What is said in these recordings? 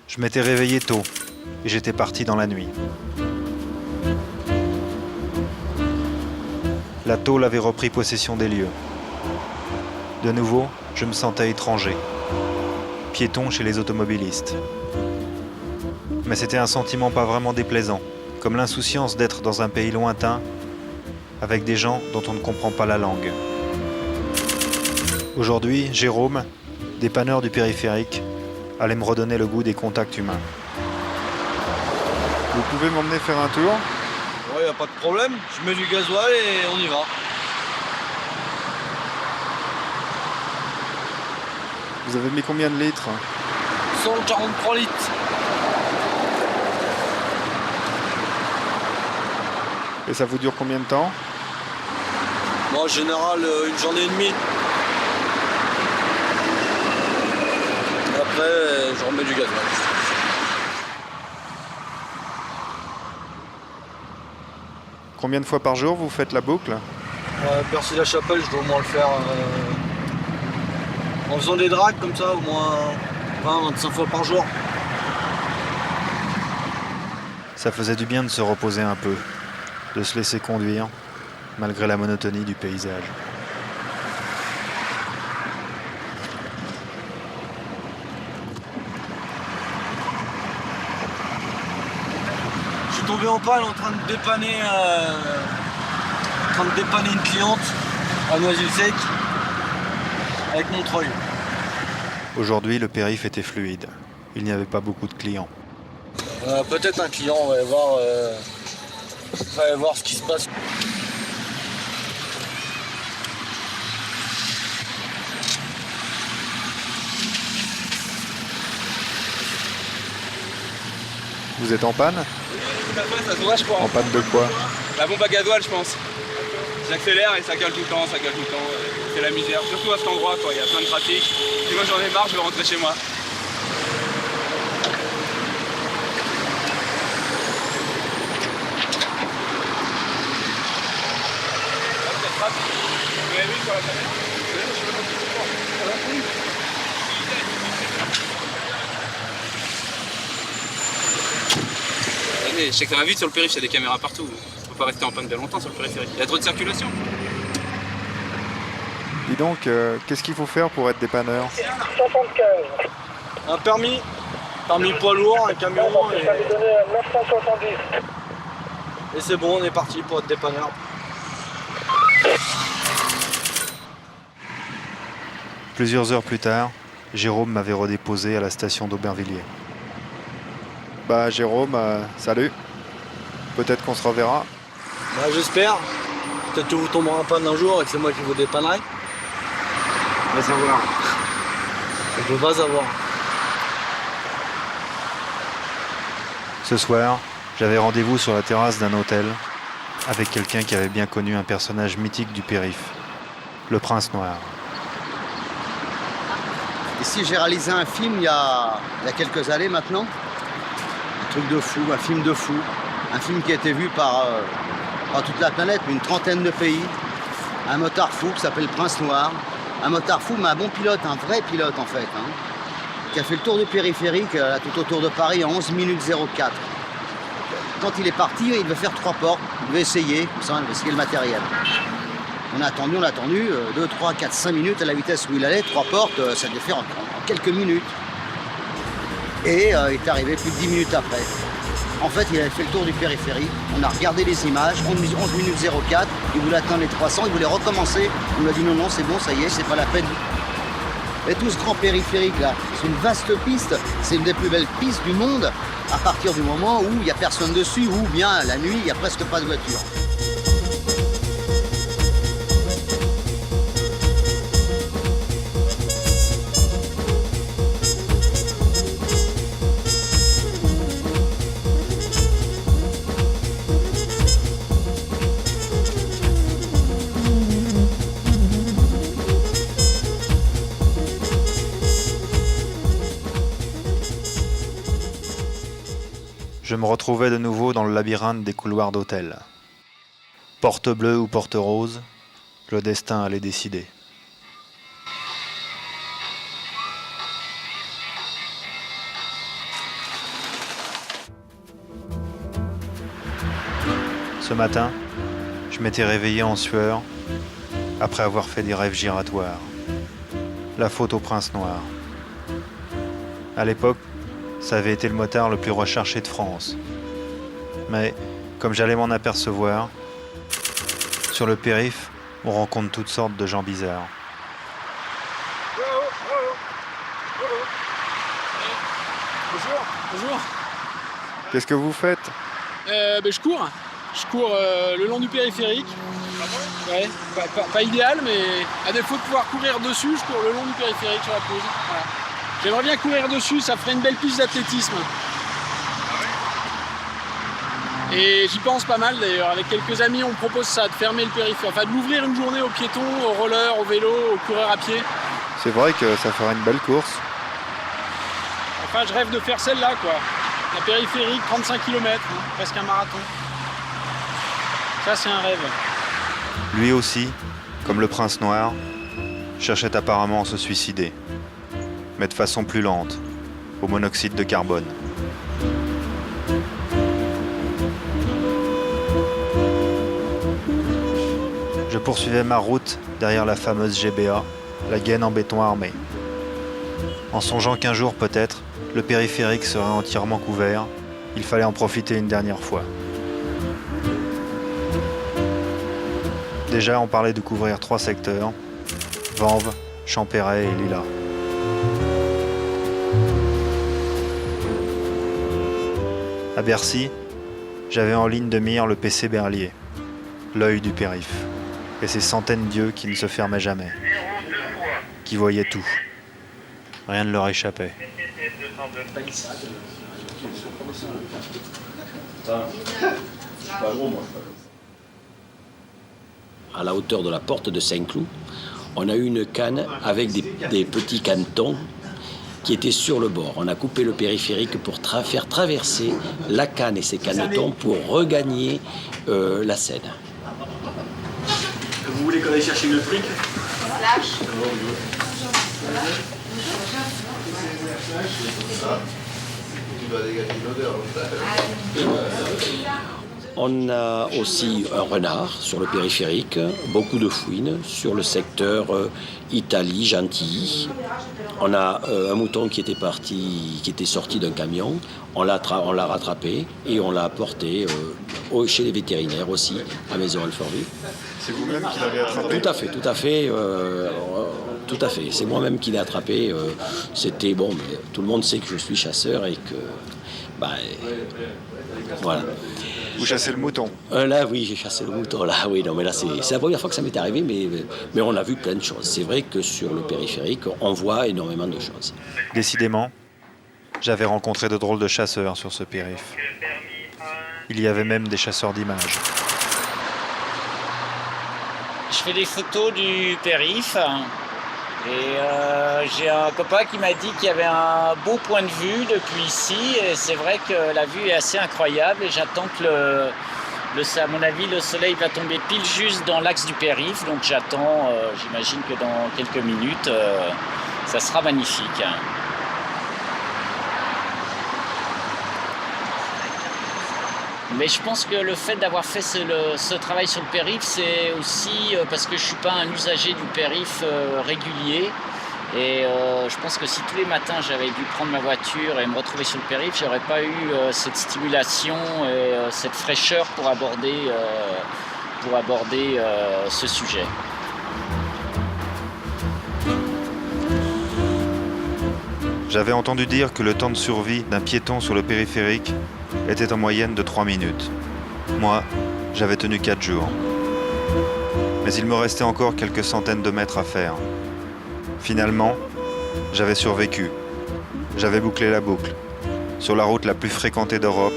Je m'étais réveillé tôt et j'étais parti dans la nuit. La tôle avait repris possession des lieux. De nouveau, je me sentais étranger, piéton chez les automobilistes. Mais c'était un sentiment pas vraiment déplaisant, comme l'insouciance d'être dans un pays lointain, avec des gens dont on ne comprend pas la langue. Aujourd'hui, Jérôme, dépanneur du périphérique, allait me redonner le goût des contacts humains. Vous pouvez m'emmener faire un tour ? Ouais, y a pas de problème, je mets du gasoil et on y va. Vous avez mis combien de litres ? 143 litres. Et ça vous dure combien de temps ? Moi, en général, une journée et demie. Après, je remets du gasoil. Combien de fois par jour vous faites la boucle ? Percy-la-Chapelle, je dois au moins le faire en faisant des drags comme ça, au moins 20-25 fois par jour. Ça faisait du bien de se reposer un peu, de se laisser conduire, malgré la monotonie du paysage. Je suis tombé en panne en train de dépanner, une cliente à Noisy-le-Sec avec mon treuil. Aujourd'hui, le périph' était fluide. Il n'y avait pas beaucoup de clients. Peut-être un client, on va voir ce qui se passe. Vous êtes en panne ? Ça se voit, je crois. En panne de quoi ? La pompe à gasoil, je pense. J'accélère et ça gueule tout le temps, C'est la misère. Surtout à cet endroit, quoi. Il y a plein de trafic. Et moi, j'en ai marre, je vais rentrer chez moi. Vous l'avez vu sur la tablette ? Je sais que ça va vite sur le périph', il y a des caméras partout. On peut pas rester en panne bien longtemps sur le périphérique. Il y a trop de circulation. Dis donc, qu'est-ce qu'il faut faire pour être dépanneur ? 75. Un permis poids lourd, un camion et... Ça lui donnait 970. Et c'est bon, on est parti pour être dépanneur. Plusieurs heures plus tard, Jérôme m'avait redéposé à la station d'Aubervilliers. Bah Jérôme, salut. Peut-être qu'on se reverra. Bah, j'espère. Peut-être que vous tomberez en panne un jour et que c'est moi qui vous dépannerai. On va savoir. Je peux pas savoir. Ce soir, j'avais rendez-vous sur la terrasse d'un hôtel avec quelqu'un qui avait bien connu un personnage mythique du périph', le Prince Noir. Ici, j'ai réalisé un film il y a quelques années maintenant. Un truc de fou, un film de fou. Un film qui a été vu par toute la planète, une trentaine de pays. Un motard fou qui s'appelle Prince Noir. Un motard fou, mais un bon pilote, un vrai pilote en fait. Qui a fait le tour du périphérique tout autour de Paris en 11 minutes 04. Quand il est parti, il devait faire 3 portes. Il devait essayer, comme ça, il devait essayer le matériel. On a attendu 2, 3, 4, 5 minutes à la vitesse où il allait. 3 portes, ça devait faire en quelques minutes. Et il est arrivé plus de 10 minutes après. En fait, il avait fait le tour du périphérique. On a regardé les images, 11 minutes 04. Il voulait atteindre les 300, il voulait recommencer. On lui a dit non, c'est bon, ça y est, c'est pas la peine. Et tout ce grand périphérique là, c'est une vaste piste. C'est une des plus belles pistes du monde à partir du moment où il n'y a personne dessus ou bien la nuit, il n'y a presque pas de voiture. Je me retrouvais de nouveau dans le labyrinthe des couloirs d'hôtel. Porte bleue ou porte rose, le destin allait décider. Ce matin, je m'étais réveillé en sueur après avoir fait des rêves giratoires. La faute au prince noir. À l'époque, ça avait été le motard le plus recherché de France. Mais, comme j'allais m'en apercevoir, sur le périph', on rencontre toutes sortes de gens bizarres. Bonjour. Qu'est-ce que vous faites? Je cours. Je cours le long du périphérique. Ouais, pas idéal, mais à défaut de pouvoir courir dessus, je cours le long du périphérique sur la pelouse. Voilà. J'aimerais bien courir dessus, ça ferait une belle piste d'athlétisme. Et j'y pense pas mal d'ailleurs. Avec quelques amis, on propose ça, de fermer le périphérique, enfin de l'ouvrir une journée aux piétons, aux rollers, aux vélos, aux coureurs à pied. C'est vrai que ça ferait une belle course. Enfin, je rêve de faire celle-là, quoi. La périphérique, 35 km, presque un marathon. Ça, c'est un rêve. Lui aussi, comme le prince noir, cherchait apparemment à se suicider, mais de façon plus lente, au monoxyde de carbone. Je poursuivais ma route derrière la fameuse GBA, la gaine en béton armé. En songeant qu'un jour peut-être, le périphérique serait entièrement couvert, il fallait en profiter une dernière fois. Déjà, on parlait de couvrir 3 secteurs, Vanves, Champéret et Lila. À Bercy, j'avais en ligne de mire le PC Berlier, l'œil du périph', et ces centaines d'yeux qui ne se fermaient jamais, qui voyaient tout. Rien ne leur échappait. À la hauteur de la porte de Saint-Cloud, on a eu une canne avec des petits canetons qui étaient sur le bord. On a coupé le périphérique pour faire traverser la canne et ces canetons pour regagner la Seine. Vous voulez qu'on aille chercher notre fric? On a aussi un renard sur le périphérique, beaucoup de fouines sur le secteur Italie, Gentilly. On a un mouton qui était sorti d'un camion. On l'a rattrapé et on l'a apporté chez les vétérinaires aussi, à Maison Alfortville. C'est vous-même qui l'avez attrapé? Tout à fait. C'est moi-même qui l'ai attrapé. C'était bon, mais tout le monde sait que je suis chasseur et que... voilà. Vous chassez le mouton? Là, oui, j'ai chassé le mouton. Là, oui, non, mais là, c'est la première fois que ça m'est arrivé, mais on a vu plein de choses. C'est vrai que sur le périphérique, on voit énormément de choses. Décidément, j'avais rencontré de drôles de chasseurs sur ce périph'. Il y avait même des chasseurs d'images. Je fais des photos du périph' et j'ai un copain qui m'a dit qu'il y avait un beau point de vue depuis ici et c'est vrai que la vue est assez incroyable et j'attends que à mon avis le soleil va tomber pile juste dans l'axe du périph' donc j'attends, j'imagine que dans quelques minutes ça sera magnifique. Mais je pense que le fait d'avoir fait ce travail sur le périph', c'est aussi parce que je ne suis pas un usager du périph' régulier. Et je pense que si tous les matins j'avais dû prendre ma voiture et me retrouver sur le périph', je n'aurais pas eu cette stimulation et cette fraîcheur pour aborder ce sujet. J'avais entendu dire que le temps de survie d'un piéton sur le périphérique était en moyenne de 3 minutes. Moi, j'avais tenu 4 jours. Mais il me restait encore quelques centaines de mètres à faire. Finalement, j'avais survécu. J'avais bouclé la boucle, sur la route la plus fréquentée d'Europe,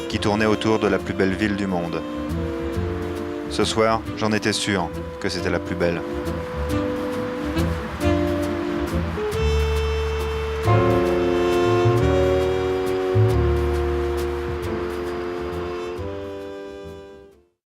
qui tournait autour de la plus belle ville du monde. Ce soir, j'en étais sûr que c'était la plus belle.